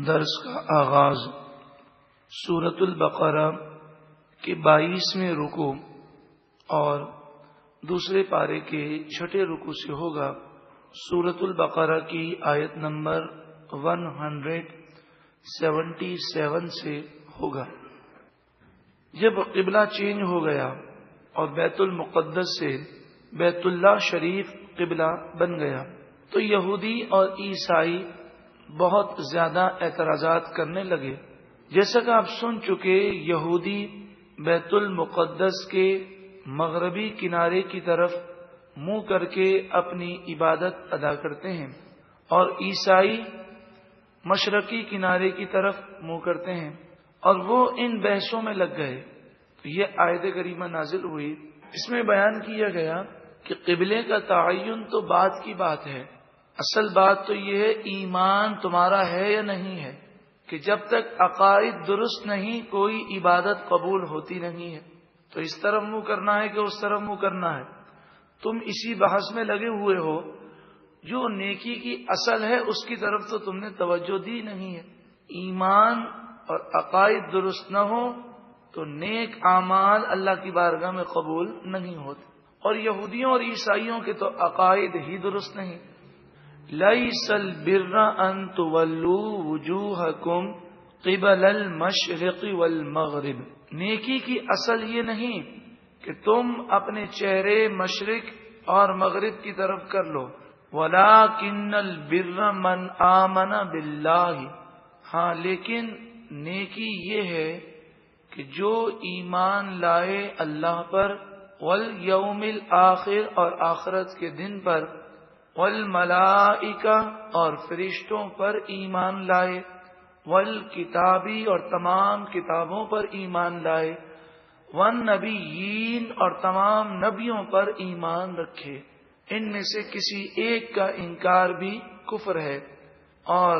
درس کا آغاز سورۃ البقرہ کے 22ویں رکوع اور دوسرے پارے کے 6 رکوع سے ہوگا۔ سورۃ البقرہ کی آیت نمبر 177 سے ہوگا۔ جب قبلہ چینج ہو گیا اور بیت المقدس سے بیت اللہ شریف قبلہ بن گیا تو یہودی اور عیسائی بہت زیادہ اعتراضات کرنے لگے۔ جیسا کہ آپ سن چکے، یہودی بیت المقدس کے مغربی کنارے کی طرف منہ کر کے اپنی عبادت ادا کرتے ہیں اور عیسائی مشرقی کنارے کی طرف منہ کرتے ہیں، اور وہ ان بحثوں میں لگ گئے۔ تو یہ آیت کریمہ نازل ہوئی، اس میں بیان کیا گیا کہ قبلے کا تعین تو بات کی بات ہے، اصل بات تو یہ ہے ایمان تمہارا ہے یا نہیں ہے، کہ جب تک عقائد درست نہیں کوئی عبادت قبول ہوتی نہیں ہے۔ تو اس طرف منہ کرنا ہے کہ اس طرف منہ کرنا ہے، تم اسی بحث میں لگے ہوئے ہو۔ جو نیکی کی اصل ہے اس کی طرف تو تم نے توجہ دی نہیں ہے۔ ایمان اور عقائد درست نہ ہو تو نیک اعمال اللہ کی بارگاہ میں قبول نہیں ہوتے، اور یہودیوں اور عیسائیوں کے تو عقائد ہی درست نہیں۔ لَيْسَ الْبِرَّ أَن تُوَلُّوا وُجُوهَكُمْ قِبَلَ الْمَشْرِقِ وَالْمَغْرِبِ، نیکی کی اصل یہ نہیں کہ تم اپنے چہرے مشرق اور مغرب کی طرف کر لو، وَلَكِنَّ الْبِرَّ مَنْ آمَنَ بِاللَّهِ، ہاں لیکن نیکی یہ ہے کہ جو ایمان لائے اللہ پر، وَالْيَوْمِ الْآخِرِ اور آخرت کے دن پر، والملائکہ اور فرشتوں پر ایمان لائے، والکتابی اور تمام کتابوں پر ایمان لائے، والنبیین اور تمام نبیوں پر ایمان رکھے۔ ان میں سے کسی ایک کا انکار بھی کفر ہے اور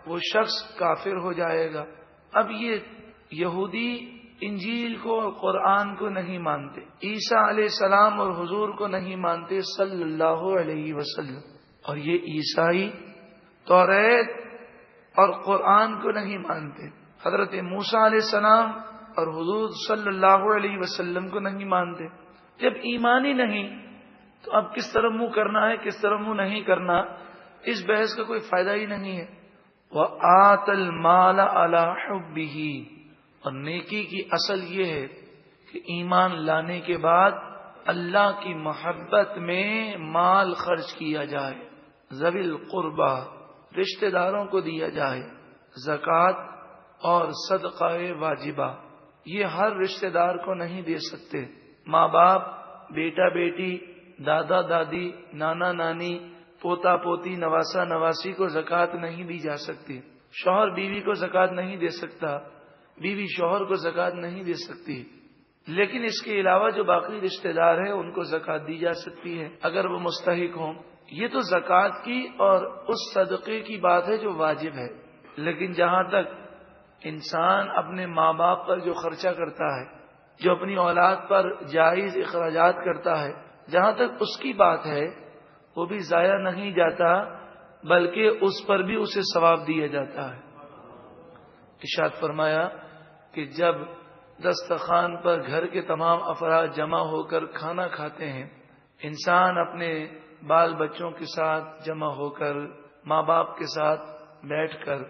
وہ شخص کافر ہو جائے گا۔ اب یہ یہودی انجیل کو اور قرآن کو نہیں مانتے، عیسیٰ علیہ السلام اور حضور کو نہیں مانتے صلی اللہ علیہ وسلم، اور یہ عیسائی توریت اور قرآن کو نہیں مانتے، حضرت موسیٰ علیہ السلام اور حضور صلی اللہ علیہ وسلم کو نہیں مانتے۔ جب ایمان ہی نہیں تو اب کس طرح منہ کرنا ہے کس طرح منہ نہیں کرنا، اس بحث کا کوئی فائدہ ہی نہیں ہے۔ وَآتَ الْمَالَ عَلَى حُبِّهِ، اور نیکی کی اصل یہ ہے کہ ایمان لانے کے بعد اللہ کی محبت میں مال خرچ کیا جائے، ذوی القربہ رشتہ داروں کو دیا جائے، زکوٰۃ اور صدقہ واجبہ یہ ہر رشتہ دار کو نہیں دے سکتے۔ ماں باپ، بیٹا بیٹی، دادا دادی، نانا نانی، پوتا پوتی، نواسا نواسی کو زکوٰۃ نہیں دی جا سکتی۔ شوہر بیوی کو زکوٰۃ نہیں دے سکتا، بیوی شوہر کو زکوٰۃ نہیں دے سکتی، لیکن اس کے علاوہ جو باقی رشتہ دار ہیں ان کو زکوٰۃ دی جا سکتی ہے اگر وہ مستحق ہوں۔ یہ تو زکوٰۃ کی اور اس صدقے کی بات ہے جو واجب ہے، لیکن جہاں تک انسان اپنے ماں باپ پر جو خرچہ کرتا ہے، جو اپنی اولاد پر جائز اخراجات کرتا ہے، جہاں تک اس کی بات ہے وہ بھی ضائع نہیں جاتا بلکہ اس پر بھی اسے ثواب دیا جاتا ہے۔ ارشاد فرمایا کہ جب دسترخوان پر گھر کے تمام افراد جمع ہو کر کھانا کھاتے ہیں، انسان اپنے بال بچوں کے ساتھ جمع ہو کر، ماں باپ کے ساتھ بیٹھ کر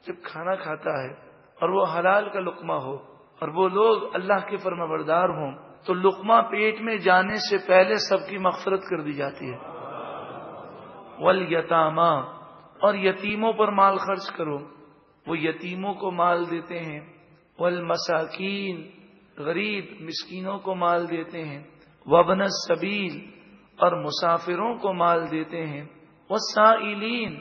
جب کھانا کھاتا ہے اور وہ حلال کا لقمہ ہو اور وہ لوگ اللہ کے فرمانبردار ہوں تو لقمہ پیٹ میں جانے سے پہلے سب کی مغفرت کر دی جاتی ہے۔ والیتامیٰ، اور یتیموں پر مال خرچ کرو، وہ یتیموں کو مال دیتے ہیں۔ والمساکین، غریب مسکینوں کو مال دیتے ہیں۔ وابن السبیل، اور مسافروں کو مال دیتے ہیں۔ والسائلین،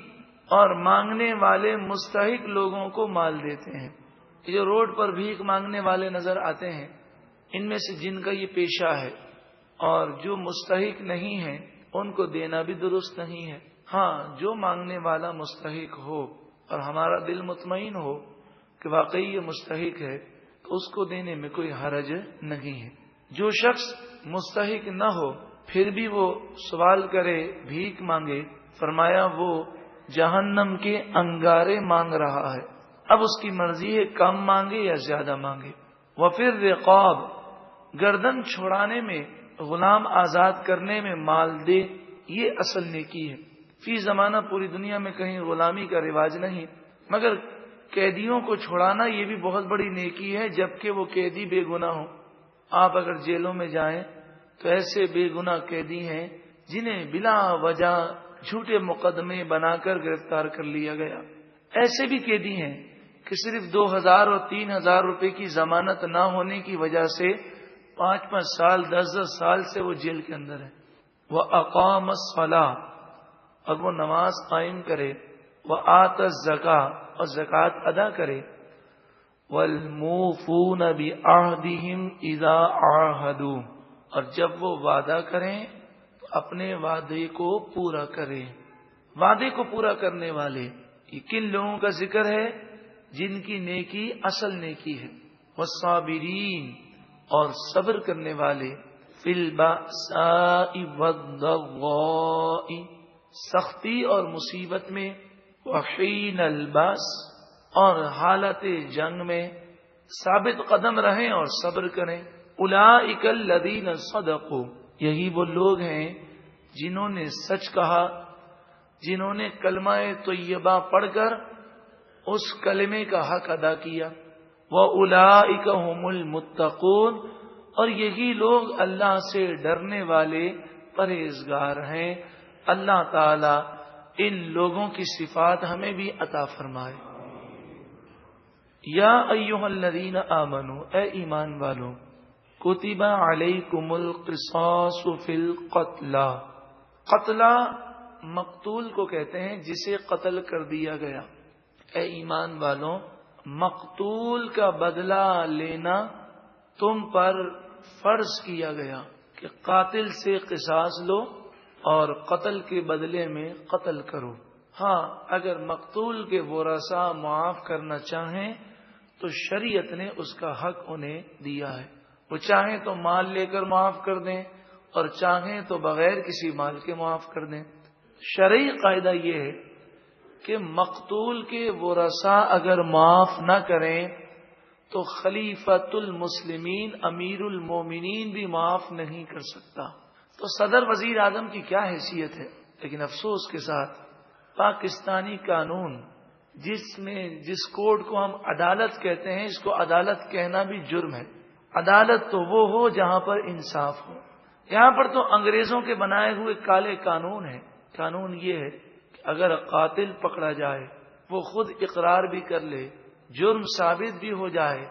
اور مانگنے والے مستحق لوگوں کو مال دیتے ہیں۔ جو روڈ پر بھیک مانگنے والے نظر آتے ہیں، ان میں سے جن کا یہ پیشہ ہے اور جو مستحق نہیں ہیں ان کو دینا بھی درست نہیں ہے۔ ہاں جو مانگنے والا مستحق ہو اور ہمارا دل مطمئن ہو کہ واقعی یہ مستحق ہے تو اس کو دینے میں کوئی حرج نہیں ہے۔ جو شخص مستحق نہ ہو پھر بھی وہ سوال کرے، بھیک مانگے، فرمایا وہ جہنم کے انگارے مانگ رہا ہے۔ اب اس کی مرضی ہے کم مانگے یا زیادہ مانگے. وفر رقاب، گردن چھوڑانے میں، غلام آزاد کرنے میں مال دے، یہ اصل نیکی ہے. فی زمانہ پوری دنیا میں کہیں غلامی کا رواج نہیں، مگر قیدیوں کو چھوڑانا یہ بھی بہت بڑی نیکی ہے، جبکہ وہ قیدی بے گناہ ہوں. آپ اگر جیلوں میں جائیں تو ایسے بے گناہ قیدی ہیں جنہیں بلا وجہ جھوٹے مقدمے بنا کر گرفتار کر لیا گیا. ایسے بھی قیدی ہیں کہ صرف 2000 اور 3000 روپے کی ضمانت نہ ہونے کی وجہ سے 5 سال 10 سال سے وہ جیل کے اندر ہے. وہ اقام الصلاۃ، اور وہ نماز قائم کرے، وہ آت الزکاۃ، اور زکوٰۃ ادا کرے، والموفون بعہدہم اذا عاہدوا، اور جب وہ وعدہ کریں تو اپنے وعدے کو پورا کریں. وعدے کو پورا کرنے والے یہ کن لوگوں کا ذکر ہے؟ جن کی نیکی اصل نیکی ہے. والصابرین، اور صبر کرنے والے، فی البأساء والضراء، سختی اور مصیبت میں، وحین الباس، اور حالت جنگ میں ثابت قدم رہیں اور صبر کریں. اولئک الذین صدقوا، یہی وہ لوگ ہیں جنہوں نے سچ کہا، جنہوں نے کلمہ طیبہ پڑھ کر اس کلمے کا حق ادا کیا. وَأُولَئِكَ هُمُ الْمُتَّقُونَ، اور یہی لوگ اللہ سے ڈرنے والے پرہیزگار ہیں. اللہ تعالی ان لوگوں کی صفات ہمیں بھی عطا فرمائے. یا ایھا الذین آمنوا، اے ایمان والو، کتب علیکم القصاص فی القتلى، قتلہ مقتول کو کہتے ہیں جسے قتل کر دیا گیا. اے ایمان والوں، مقتول کا بدلہ لینا تم پر فرض کیا گیا کہ قاتل سے قصاص لو اور قتل کے بدلے میں قتل کرو. ہاں، اگر مقتول کے ورثاء معاف کرنا چاہیں تو شریعت نے اس کا حق انہیں دیا ہے. وہ چاہیں تو مال لے کر معاف کر دیں اور چاہیں تو بغیر کسی مال کے معاف کر دیں. شرعی قاعدہ یہ ہے کہ مقتول کے ورثاء اگر معاف نہ کریں تو خلیفۃ المسلمین امیر المومنین بھی معاف نہیں کر سکتا. تو صدر وزیر اعظم کی کیا حیثیت ہے؟ لیکن افسوس کے ساتھ پاکستانی قانون جس کوڈ کو ہم عدالت کہتے ہیں، اس کو عدالت کہنا بھی جرم ہے. عدالت تو وہ ہو جہاں پر انصاف ہو. یہاں پر تو انگریزوں کے بنائے ہوئے کالے قانون ہیں. قانون یہ ہے کہ اگر قاتل پکڑا جائے، وہ خود اقرار بھی کر لے، جرم ثابت بھی ہو جائے،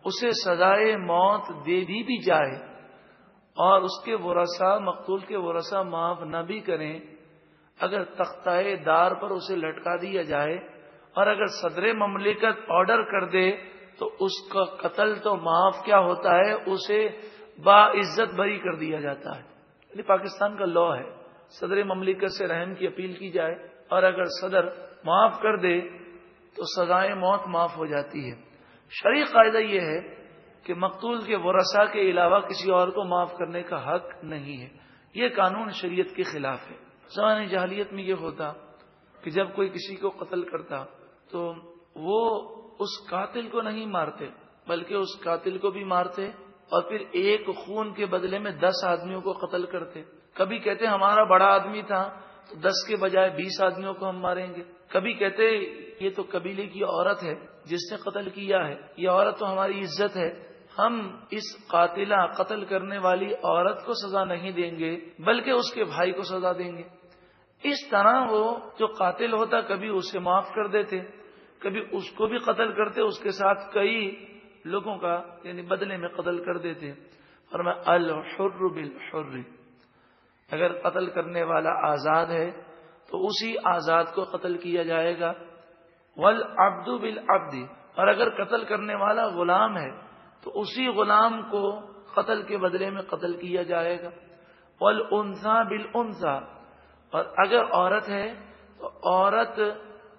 اسے سزائے موت دے بھی جائے اور اس کے ورثاء، مقتول کے ورثاء معاف نہ بھی کریں، اگر تختہ دار پر اسے لٹکا دیا جائے اور اگر صدر مملکت آرڈر کر دے تو اس کا قتل تو معاف کیا ہوتا ہے، اسے باعزت بری کر دیا جاتا ہے. یعنی پاکستان کا لاء ہے، صدر مملکت سے رحم کی اپیل کی جائے اور اگر صدر معاف کر دے تو سزائے موت معاف ہو جاتی ہے. شرعی قاعدہ یہ ہے کہ مقتول کے ورثاء کے علاوہ کسی اور کو معاف کرنے کا حق نہیں ہے. یہ قانون شریعت کے خلاف ہے. زمانۂ جاہلیت میں یہ ہوتا کہ جب کوئی کسی کو قتل کرتا تو وہ اس قاتل کو نہیں مارتے بلکہ اس قاتل کو بھی مارتے اور پھر ایک خون کے بدلے میں 10 آدمیوں کو قتل کرتے. کبھی کہتے ہمارا بڑا آدمی تھا تو 10 کے بجائے 20 آدمیوں کو ہم ماریں گے. کبھی کہتے یہ تو قبیلے کی عورت ہے جس نے قتل کیا ہے، یہ عورت تو ہماری عزت ہے، ہم اس قاتلہ قتل کرنے والی عورت کو سزا نہیں دیں گے بلکہ اس کے بھائی کو سزا دیں گے. اس طرح وہ جو قاتل ہوتا کبھی اسے معاف کر دیتے، کبھی اس کو بھی قتل کرتے، اس کے ساتھ کئی لوگوں کا یعنی بدلے میں قتل کر دیتے. فرمایا الحر بالحر، اگر قتل کرنے والا آزاد ہے تو اسی آزاد کو قتل کیا جائے گا. والعبد بالعبد، اور اگر قتل کرنے والا غلام ہے تو اسی غلام کو قتل کے بدلے میں قتل کیا جائے گا. والانثى بالانثى، اور اگر عورت ہے تو عورت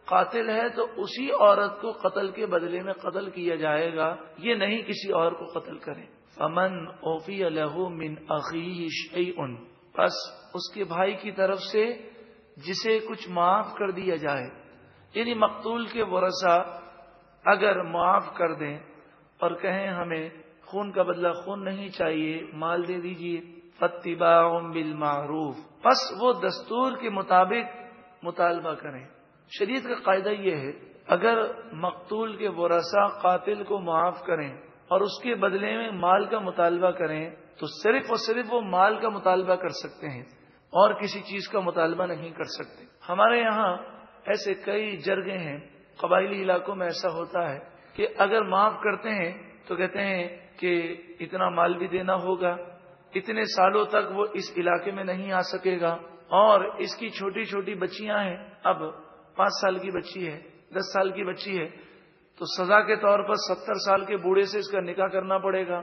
قاتل ہے تو اسی عورت کو قتل کے بدلے میں قتل کیا جائے گا، یہ نہیں کسی اور کو قتل کرے. فمن اوفی له من اخیہ شیء، پس اس کے بھائی کی طرف سے جسے کچھ معاف کر دیا جائے. یعنی مقتول کے ورثاء اگر معاف کر دیں اور کہیں ہمیں خون کا بدلہ خون نہیں چاہیے، مال دے دیجیے، فاتباع بالمعروف، پس وہ دستور کے مطابق مطالبہ کریں۔ شریعت کا قاعدہ یہ ہے، اگر مقتول کے ورثاء قاتل کو معاف کریں اور اس کے بدلے میں مال کا مطالبہ کریں تو صرف اور صرف وہ مال کا مطالبہ کر سکتے ہیں اور کسی چیز کا مطالبہ نہیں کر سکتے۔ ہمارے یہاں ایسے کئی جرگے ہیں، قبائلی علاقوں میں ایسا ہوتا ہے کہ اگر معاف کرتے ہیں تو کہتے ہیں کہ اتنا مال بھی دینا ہوگا، اتنے سالوں تک وہ اس علاقے میں نہیں آ سکے گا، اور اس کی چھوٹی چھوٹی بچیاں ہیں، اب 5 سال کی بچی ہے، 10 سال کی بچی ہے، تو سزا کے طور پر 70 سال کے بوڑھے سے اس کا نکاح کرنا پڑے گا۔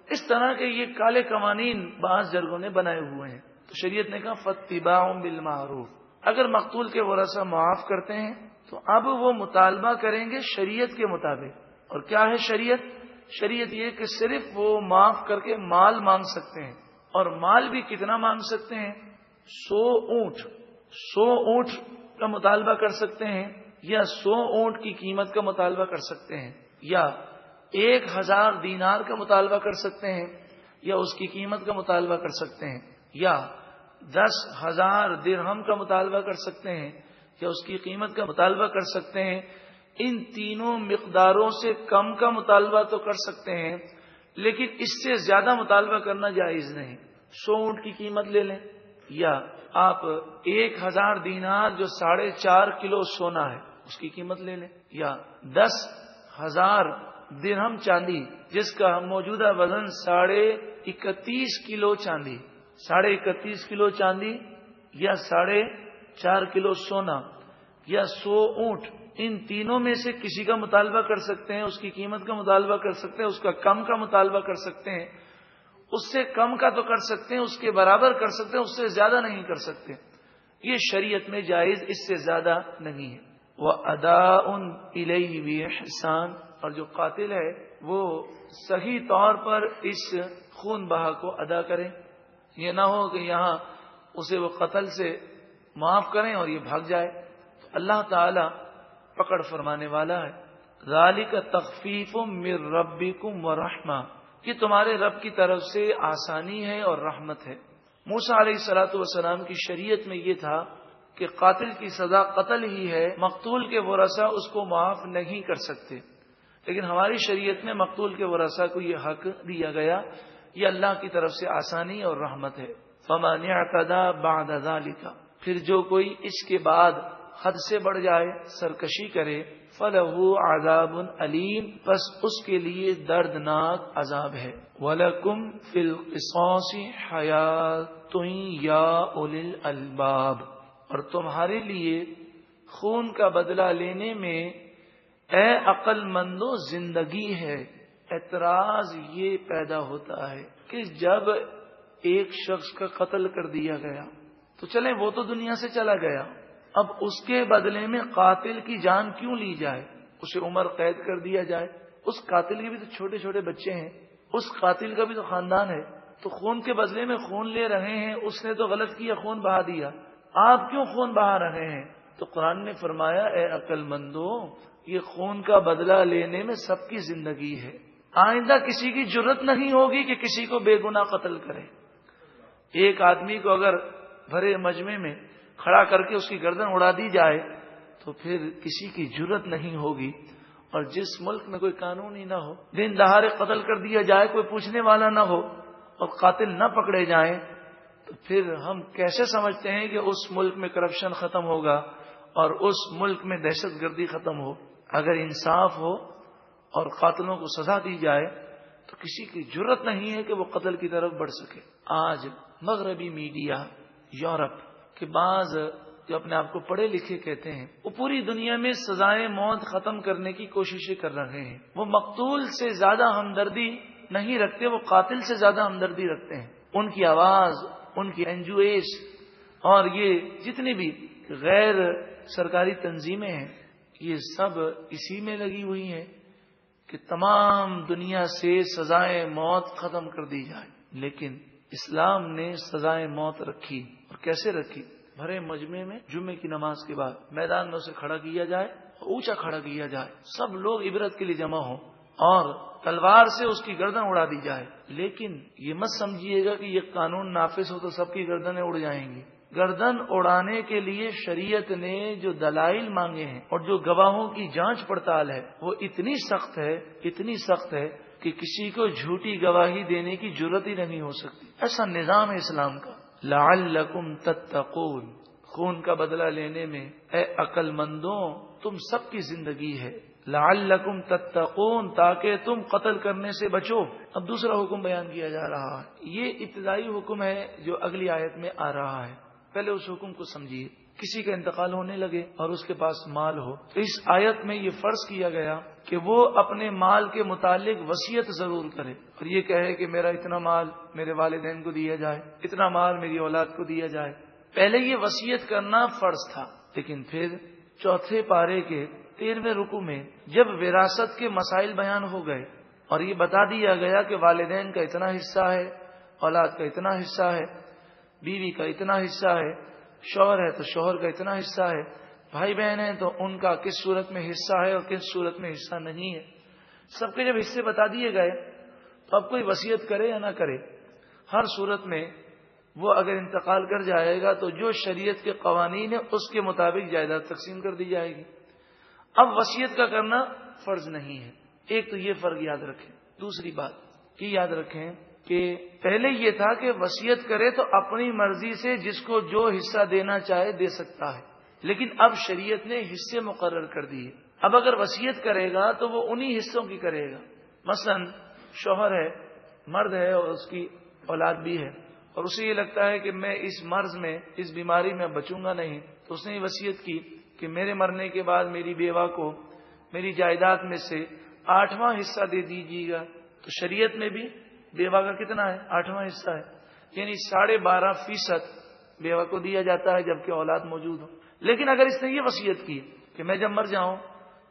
اس طرح کے یہ کالے قوانین بعض جرگوں نے بنائے ہوئے ہیں، تو شریعت نے کہا فاتباع بالمعروف، اگر مقتول کے ورثاء معاف کرتے ہیں تو اب وہ مطالبہ کریں گے شریعت کے مطابق۔ اور کیا ہے شریعت؟ شریعت یہ کہ صرف وہ معاف کر کے مال مانگ سکتے ہیں، اور مال بھی کتنا مانگ سکتے ہیں؟ 100 اونٹ کا مطالبہ کر سکتے ہیں، یا 100 اونٹ کی قیمت کا مطالبہ کر سکتے ہیں، یا 1000 دینار کا مطالبہ کر سکتے ہیں، یا اس کی قیمت کا مطالبہ کر سکتے ہیں، یا 10,000 درہم کا مطالبہ کر سکتے ہیں، یا اس کی قیمت کا مطالبہ کر سکتے ہیں۔ ان تینوں مقداروں سے کم کا مطالبہ تو کر سکتے ہیں، لیکن اس سے زیادہ مطالبہ کرنا جائز نہیں۔ 100 اونٹ کی قیمت لے لیں، یا آپ 1000 دینار جو 4.5 کلو سونا ہے اس کی قیمت لے لیں، یا 10,000 درہم چاندی جس کا موجودہ وزن 31.5 کلو چاندی، 31.5 کلو چاندی، یا 4.5 کلو سونا، یا 100 اونٹ، ان تینوں میں سے کسی کا مطالبہ کر سکتے ہیں، اس کی قیمت کا مطالبہ کر سکتے ہیں، اس کا کم کا مطالبہ کر سکتے ہیں، اس سے کم کا تو کر سکتے ہیں، اس کے برابر کر سکتے ہیں، اس سے زیادہ نہیں کر سکتے۔ یہ شریعت میں جائز، اس سے زیادہ نہیں ہے۔ وَأَدَاءٌ إِلَيْهِ بِإِحْسَانٍ، اور جو قاتل ہے وہ صحیح طور پر اس خون بہا کو ادا کرے، یہ نہ ہو کہ یہاں اسے وہ قتل سے معاف کریں اور یہ بھاگ جائے۔ تو اللہ تعالی پکڑ فرمانے والا ہے۔ ذَلِكَ تَخْفِيفٌ مِّن رَبِّكُمْ وَرَحْمَةٌ، یہ تمہارے رب کی طرف سے آسانی ہے اور رحمت ہے۔ موسیٰ علیہ الصلوۃ والسلام کی شریعت میں یہ تھا کہ قاتل کی سزا قتل ہی ہے، مقتول کے ورثاء اس کو معاف نہیں کر سکتے، لیکن ہماری شریعت میں مقتول کے ورثاء کو یہ حق دیا گیا، یہ اللہ کی طرف سے آسانی اور رحمت ہے۔ فَمَنِ اعْتَدَىٰ بَعْدَ ذَلِكَ، پھر جو کوئی اس کے بعد حد سے بڑھ جائے، سرکشی کرے، فَلَهُ عَذَابٌ أَلِيمٌ، پس اس کے لیے دردناک عذاب ہے۔ وَلَكُمْ فِي الْقِصَاصِ حَيَاةٌ يَا أُولِي الْأَلْبَابِ، اور تمہارے لیے خون کا بدلہ لینے میں اے عقل مندو زندگی ہے۔ اعتراض یہ پیدا ہوتا ہے کہ جب ایک شخص کا قتل کر دیا گیا تو چلیں وہ تو دنیا سے چلا گیا، اب اس کے بدلے میں قاتل کی جان کیوں لی جائے، اسے عمر قید کر دیا جائے؟ اس قاتل کے بھی تو چھوٹے چھوٹے بچے ہیں، اس قاتل کا بھی تو خاندان ہے، تو خون کے بدلے میں خون لے رہے ہیں، اس نے تو غلط کیا، خون بہا دیا، آپ کیوں خون بہا رہے ہیں؟ تو قرآن نے فرمایا اے عقل مندو، یہ خون کا بدلہ لینے میں سب کی زندگی ہے، آئندہ کسی کی جرت نہیں ہوگی کہ کسی کو بے گناہ قتل کرے۔ ایک آدمی کو اگر بھرے مجمع میں کھڑا کر کے اس کی گردن اڑا دی جائے تو پھر کسی کی جرت نہیں ہوگی، اور جس ملک میں کوئی قانون ہی نہ ہو، دن دہاڑے قتل کر دیا جائے، کوئی پوچھنے والا نہ ہو اور قاتل نہ پکڑے جائیں، تو پھر ہم کیسے سمجھتے ہیں کہ اس ملک میں کرپشن ختم ہوگا اور اس ملک میں دہشت گردی ختم ہو؟ اگر انصاف ہو اور قاتلوں کو سزا دی جائے تو کسی کی جرت نہیں ہے کہ وہ قتل کی طرف بڑھ سکے۔ آج مغربی میڈیا، یورپ کے بعض جو اپنے آپ کو پڑھے لکھے کہتے ہیں، وہ پوری دنیا میں سزائے موت ختم کرنے کی کوششیں کر رہے ہیں۔ وہ مقتول سے زیادہ ہمدردی نہیں رکھتے، وہ قاتل سے زیادہ ہمدردی رکھتے ہیں۔ ان کی آواز، ان کی NGOs اور یہ جتنی بھی غیر سرکاری تنظیمیں ہیں، یہ سب اسی میں لگی ہوئی ہیں کہ تمام دنیا سے سزائے موت ختم کر دی جائے۔ لیکن اسلام نے سزائے موت رکھی، اور کیسے رکھی؟ بھرے مجمع میں جمعے کی نماز کے بعد میدان میں اسے کھڑا کیا جائے اونچا کھڑا کیا جائے، سب لوگ عبرت کے لیے جمع ہوں اور تلوار سے اس کی گردن اڑا دی جائے. لیکن یہ مت سمجھیے گا کہ یہ قانون نافذ ہو تو سب کی گردنیں اڑ جائیں گی. گردن اڑانے کے لیے شریعت نے جو دلائل مانگے ہیں اور جو گواہوں کی جانچ پڑتال ہے وہ اتنی سخت ہے کہ کسی کو جھوٹی گواہی دینے کی جرت ہی نہیں ہو سکتی. ایسا نظام ہے اسلام کا. لعلکم تتقون، خون کا بدلہ لینے میں اے عقل مندوں تم سب کی زندگی ہے. لعلکم تتقون، تاکہ تم قتل کرنے سے بچو. اب دوسرا حکم بیان کیا جا رہا ہے. یہ ابتدائی حکم ہے جو اگلی آیت میں آ رہا ہے. پہلے اس حکم کو سمجھیے. کسی کا انتقال ہونے لگے اور اس کے پاس مال ہو تو اس آیت میں یہ فرض کیا گیا کہ وہ اپنے مال کے متعلق وصیت ضرور کرے اور یہ کہے کہ میرا اتنا مال میرے والدین کو دیا جائے، اتنا مال میری اولاد کو دیا جائے. پہلے یہ وصیت کرنا فرض تھا، لیکن پھر چوتھے پارے کے 13ویں رکوع میں جب وراثت کے مسائل بیان ہو گئے اور یہ بتا دیا گیا کہ والدین کا اتنا حصہ ہے، اولاد کا اتنا حصہ ہے، بیوی کا اتنا حصہ ہے، شوہر ہے تو شوہر کا اتنا حصہ ہے، بھائی بہن ہیں تو ان کا کس صورت میں حصہ ہے اور کس صورت میں حصہ نہیں ہے، سب کے جب حصے بتا دیے گئے تو اب کوئی وصیت کرے یا نہ کرے، ہر صورت میں وہ اگر انتقال کر جائے گا تو جو شریعت کے قوانین ہیں اس کے مطابق جائیداد تقسیم کر دی جائے گی. اب وصیت کا کرنا فرض نہیں ہے. ایک تو یہ فرق یاد رکھیں. دوسری بات یہ یاد رکھیں کہ پہلے یہ تھا کہ وصیت کرے تو اپنی مرضی سے جس کو جو حصہ دینا چاہے دے سکتا ہے، لیکن اب شریعت نے حصے مقرر کر دیے. اب اگر وصیت کرے گا تو وہ انہی حصوں کی کرے گا. مثلا شوہر ہے، مرد ہے اور اس کی اولاد بھی ہے اور اسے یہ لگتا ہے کہ میں اس مرض میں، اس بیماری میں بچوں گا نہیں، تو اس نے یہ وصیت کی کہ میرے مرنے کے بعد میری بیوہ کو میری جائیداد میں سے 8واں حصہ دے دیجیے گا. تو شریعت میں بھی بیوہ کا کتنا ہے؟ 8واں حصہ ہے، یعنی 12.5% بیوہ کو دیا جاتا ہے جبکہ اولاد موجود ہو. لیکن اگر اس نے یہ وصیت کی کہ میں جب مر جاؤں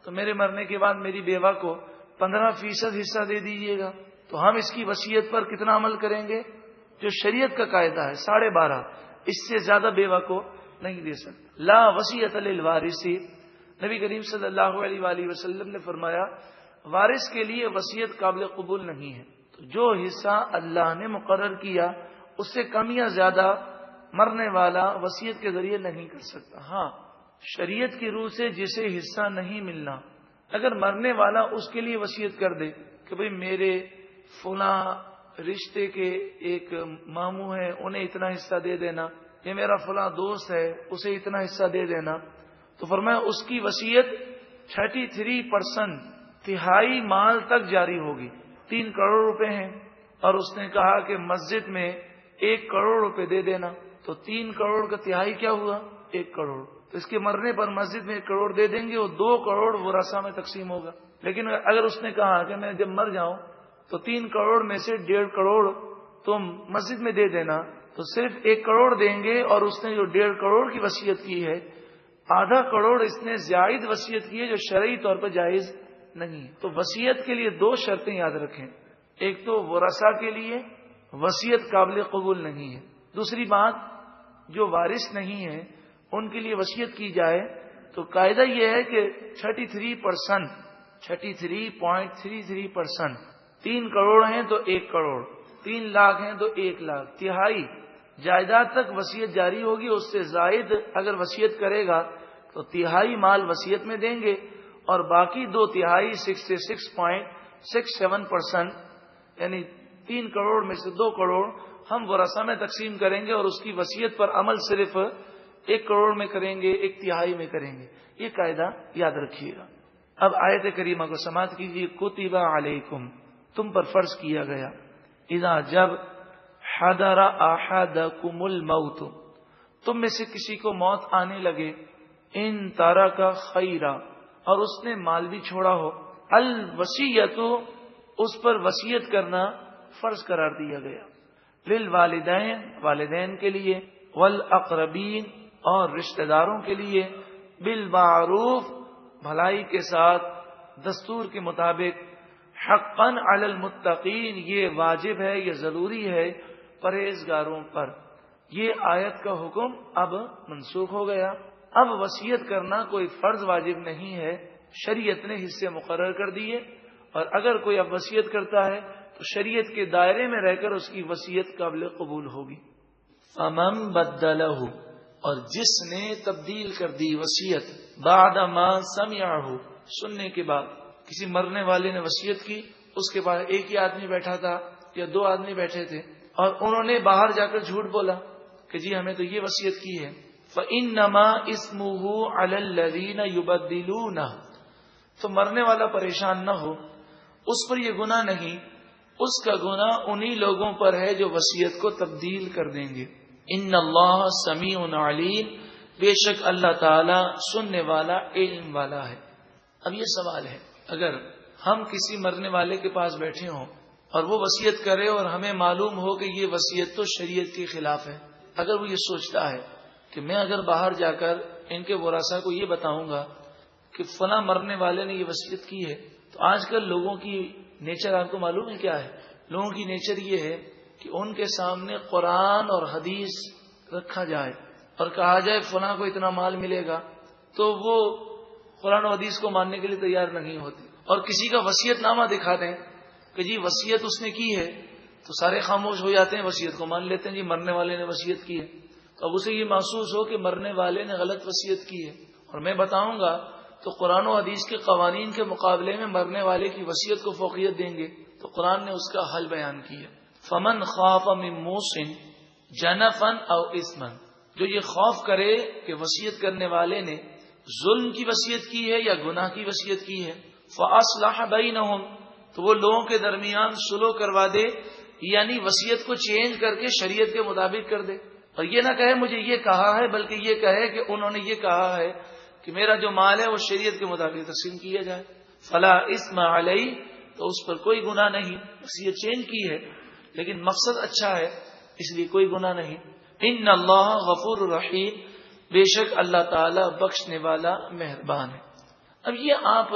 تو میرے مرنے کے بعد میری بیوہ کو 15% حصہ دے دیجیے گا، تو ہم اس کی وصیت پر کتنا عمل کریں گے؟ جو شریعت کا قاعدہ ہے 12.5، اس سے زیادہ بیوہ کو نہیں دے سکتے. لا وصیت للوارث، نبی کریم صلی اللہ علیہ وآلہ وسلم نے فرمایا وارث کے لیے وصیت قابل قبول نہیں ہے. تو جو حصہ اللہ نے مقرر کیا اس سے کم یا زیادہ مرنے والا وصیت کے ذریعے نہیں کر سکتا. ہاں، شریعت کی روح سے جسے حصہ نہیں ملنا، اگر مرنے والا اس کے لیے وصیت کر دے کہ بھئی میرے فلاں رشتے کے ایک ماموں ہیں انہیں اتنا حصہ دے دینا، یہ میرا فلاں دوست ہے اسے اتنا حصہ دے دینا، تو فرمایا اس کی وصیت 33% تہائی مال تک جاری ہوگی. 3 کروڑ روپے ہیں اور اس نے کہا کہ مسجد میں 1 کروڑ روپے دے دینا، تو 3 کروڑ کا تہائی کیا ہوا؟ 1 کروڑ. تو اس کے مرنے پر مسجد میں 1 کروڑ دے دیں گے، وہ 2 کروڑ ورثہ میں تقسیم ہوگا. لیکن اگر اس نے کہا کہ میں جب مر جاؤں تو 3 کروڑ میں سے 1.5 کروڑ تم مسجد میں دے دینا، تو صرف 1 کروڑ دیں گے اور اس نے جو 1.5 کروڑ کی وصیت کی ہے، آدھا کروڑ اس نے زائد وصیت کی ہے جو شرعی طور پر جائز نہیں. تو وصیت کے لیے 2 شرطیں یاد رکھیں. ایک تو ورثہ کے لیے وصیت قابل قبول نہیں ہے. دوسری بات جو وارث نہیں ہے ان کے لیے وصیت کی جائے تو قاعدہ یہ ہے کہ 33%، 33.33%، 3 کروڑ ہیں تو 1 کروڑ، 3 لاکھ ہیں تو 1 لاکھ، تہائی جائیداد تک وصیت جاری ہوگی. اس سے زائد اگر وصیت کرے گا تو تہائی مال وصیت میں دیں گے اور باقی 2 تہائی 66.67%، یعنی 3 کروڑ میں سے 2 کروڑ ہم ورثہ میں تقسیم کریں گے اور اس کی وصیت پر عمل صرف 1 کروڑ میں کریں گے، 1 تہائی میں کریں گے. یہ قاعدہ یاد رکھیے گا. اب آیت کریمہ کو سماعت کیجیے. کتب علیکم، تم پر فرض کیا گیا، اذا جب حضر احدکم الموت، تم میں سے کسی کو موت آنے لگے، ان ترک خیرا، اور اس نے مال بھی چھوڑا ہو، الوصیت، اس پر وصیت کرنا فرض قرار دیا گیا، للوالدین، والدین کے لیے، والاقربین، اور رشتہ داروں کے لیے، بالمعروف، بھلائی کے ساتھ، دستور کے مطابق، حقا علی المتقین، یہ واجب ہے، یہ ضروری ہے پرہیزگاروں پر. یہ آیت کا حکم اب منسوخ ہو گیا. اب وصیت کرنا کوئی فرض واجب نہیں ہے، شریعت نے حصے مقرر کر دیے، اور اگر کوئی اب وصیت کرتا ہے تو شریعت کے دائرے میں رہ کر اس کی وصیت قابل قبول ہوگی۔ فمن بدلہ، اور جس نے تبدیل کر دی وصیت، بعد ما سمعہ، سننے کے بعد، کسی مرنے والے نے وصیت کی، اس کے بعد ایک ہی آدمی بیٹھا تھا یا دو آدمی بیٹھے تھے اور انہوں نے باہر جا کر جھوٹ بولا کہ جی ہمیں تو یہ وصیت کی ہے، فَإِنَّمَا إِثْمُهُ عَلَى الَّذِينَ يُبَدِّلُونَ، تو مرنے والا پریشان نہ ہو، اس پر یہ گناہ نہیں، اس کا گناہ انہی لوگوں پر ہے جو وصیت کو تبدیل کر دیں گے۔ ان اللہ سمیع علیم، بے شک اللہ تعالی سننے والا، علم والا ہے۔ اب یہ سوال ہے، اگر ہم کسی مرنے والے کے پاس بیٹھے ہوں اور وہ وصیت کرے اور ہمیں معلوم ہو کہ یہ وصیت تو شریعت کے خلاف ہے، اگر وہ یہ سوچتا ہے کہ میں اگر باہر جا کر ان کے ورثاء کو یہ بتاؤں گا کہ فلاں مرنے والے نے یہ وصیت کی ہے، تو آج کل لوگوں کی نیچر آپ کو معلوم ہے کیا ہے؟ لوگوں کی نیچر یہ ہے کہ ان کے سامنے قرآن اور حدیث رکھا جائے اور کہا جائے فلاں کو اتنا مال ملے گا، تو وہ قرآن و حدیث کو ماننے کے لیے تیار نہیں ہوتے، اور کسی کا وصیت نامہ دکھا دیں کہ جی وصیت اس نے کی ہے تو سارے خاموش ہو جاتے ہیں، وصیت کو مان لیتے ہیں، جی مرنے والے نے وصیت کی ہے، تو اب اسے یہ محسوس ہو کہ مرنے والے نے غلط وصیت کی ہے، اور میں بتاؤں گا تو قرآن و حدیث کے قوانین کے مقابلے میں مرنے والے کی وصیت کو فوقیت دیں گے، تو قرآن نے اس کا حل بیان کیا، فمن خاف من موص جنفا او اثما، جو یہ خوف کرے کہ وصیت کرنے والے نے ظلم کی وصیت کی ہے یا گناہ کی وصیت کی ہے، فاصلح بینہم، تو وہ لوگوں کے درمیان صلح کروا دے، یعنی وصیت کو چینج کر کے شریعت کے مطابق کر دے، اور یہ نہ کہے مجھے یہ کہا ہے، بلکہ یہ کہے کہ انہوں نے یہ کہا ہے کہ میرا جو مال ہے وہ شریعت کے مطابق تقسیم کیا جائے، فلا اثم علیہ، تو اس پر کوئی گناہ نہیں، وصیت چینج کی ہے لیکن مقصد اچھا ہے اس لیے کوئی گناہ نہیں۔ ان اللہ غفور رحیم، بے شک اللہ تعالی بخشنے والا مہربان ہے۔ اب یہ آپ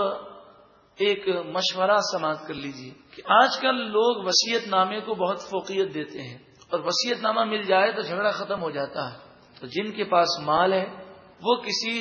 ایک مشورہ سماعت کر لیجئے کہ آج کل لوگ وصیت نامے کو بہت فوقیت دیتے ہیں، اور وصیت نامہ مل جائے تو جھگڑا ختم ہو جاتا ہے، تو جن کے پاس مال ہے وہ کسی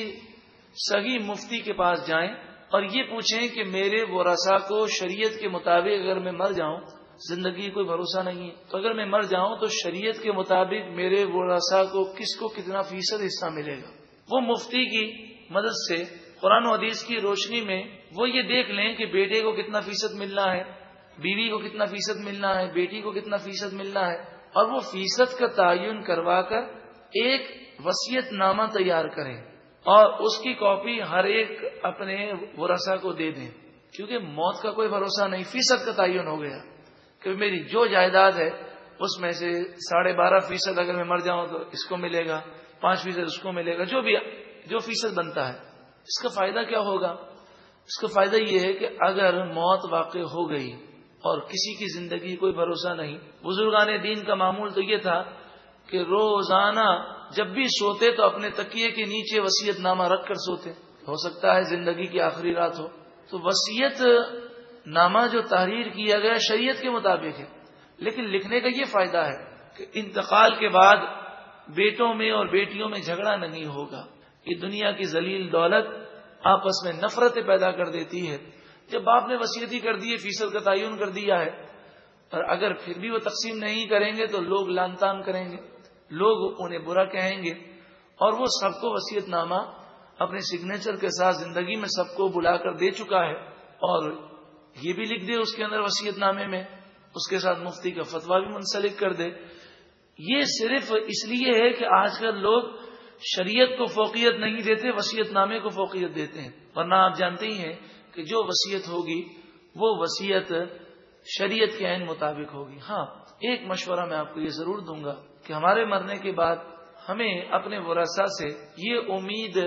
صحیح مفتی کے پاس جائیں اور یہ پوچھیں کہ میرے ورثاء کو شریعت کے مطابق اگر میں مر جاؤں، زندگی کوئی بھروسہ نہیں ہے، تو اگر میں مر جاؤں تو شریعت کے مطابق میرے ورثاء کو کس کو کتنا فیصد حصہ ملے گا۔ وہ مفتی کی مدد سے قرآن و حدیث کی روشنی میں وہ یہ دیکھ لیں کہ بیٹے کو کتنا فیصد ملنا ہے، بیوی کو کتنا فیصد ملنا ہے، بیٹی کو کتنا فیصد ملنا ہے، اور وہ فیصد کا تعین کروا کر ایک وصیت نامہ تیار کریں اور اس کی کاپی ہر ایک اپنے ورثاء کو دے دیں، کیونکہ موت کا کوئی بھروسہ نہیں، فیصد کا تعین ہو گیا کہ میری جو جائیداد ہے اس میں سے 12.5% اگر میں مر جاؤں تو اس کو ملے گا، 5% اس کو ملے گا، جو فیصد بنتا ہے۔ اس کا فائدہ کیا ہوگا؟ اس کا فائدہ یہ ہے کہ اگر موت واقع ہو گئی اور کسی کی زندگی کوئی بھروسہ نہیں، بزرگان دین کا معمول تو یہ تھا کہ روزانہ جب بھی سوتے تو اپنے تکیے کے نیچے وصیت نامہ رکھ کر سوتے، ہو سکتا ہے زندگی کی آخری رات ہو، تو وصیت نامہ جو تحریر کیا گیا شریعت کے مطابق ہے، لیکن لکھنے کا یہ فائدہ ہے کہ انتقال کے بعد بیٹوں میں اور بیٹیوں میں جھگڑا نہیں ہوگا۔ یہ دنیا کی ذلیل دولت آپس میں نفرتیں پیدا کر دیتی ہے۔ جب باپ نے وصیت ہی کر دی، فیصد کا تعین کر دیا ہے، اور اگر پھر بھی وہ تقسیم نہیں کریں گے تو لوگ لان تان کریں گے، لوگ انہیں برا کہیں گے، اور وہ سب کو وصیت نامہ اپنے سگنیچر کے ساتھ زندگی میں سب کو بلا کر دے چکا ہے، اور یہ بھی لکھ دے اس کے اندر وصیت نامے میں، اس کے ساتھ مفتی کا فتویٰ بھی منسلک کر دے۔ یہ صرف اس لیے ہے کہ آج کل لوگ شریعت کو فوقیت نہیں دیتے، وصیت نامے کو فوقیت دیتے ہیں، ورنہ آپ جانتے ہی ہیں کہ جو وصیت ہوگی وہ وصیت شریعت کے عین مطابق ہوگی۔ ہاں، ایک مشورہ میں آپ کو یہ ضرور دوں گا کہ ہمارے مرنے کے بعد ہمیں اپنے ورثاء سے یہ امید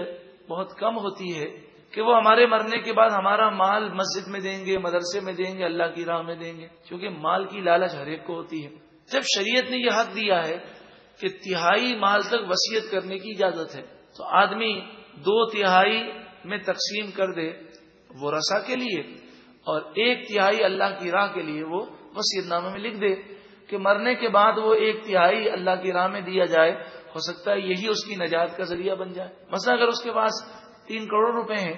بہت کم ہوتی ہے کہ وہ ہمارے مرنے کے بعد ہمارا مال مسجد میں دیں گے، مدرسے میں دیں گے، اللہ کی راہ میں دیں گے، کیونکہ مال کی لالچ ہر ایک کو ہوتی ہے۔ جب شریعت نے یہ حق دیا ہے کہ تہائی مال تک وصیت کرنے کی اجازت ہے، تو آدمی 2/3 میں تقسیم کر دے ورثاء کے لیے اور 1/3 اللہ کی راہ کے لیے وہ وصیت نامے میں لکھ دے۔ کہ مرنے کے بعد وہ 1/3 اللہ کی راہ میں دیا جائے، ہو سکتا ہے یہی اس کی نجات کا ذریعہ بن جائے۔ مثلا اگر اس کے پاس 3 کروڑ روپے ہیں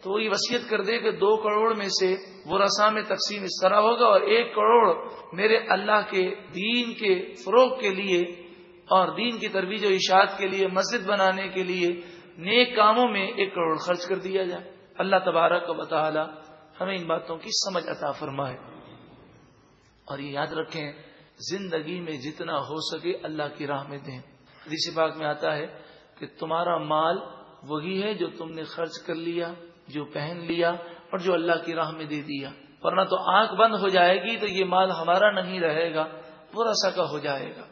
تو وہ یہ وصیت کر دے کہ 2 کروڑ میں سے ورثاء میں تقسیم اس طرح ہوگا اور 1 کروڑ میرے اللہ کے دین کے فروغ کے لیے اور دین کی ترویج و اشاعت کے لیے، مسجد بنانے کے لیے، نیک کاموں میں 1 کروڑ خرچ کر دیا جائے۔ اللہ تبارک و تعالی ہمیں ان باتوں کی سمجھ عطا فرمائے، اور یہ یاد رکھیں زندگی میں جتنا ہو سکے اللہ کی راہ میں دیں۔ حدیث پاک میں آتا ہے کہ تمہارا مال وہی ہے جو تم نے خرچ کر لیا، جو پہن لیا اور جو اللہ کی راہ میں دے دیا، ورنہ تو آنکھ بند ہو جائے گی تو یہ مال ہمارا نہیں رہے گا، ورثہ کا ہو جائے گا۔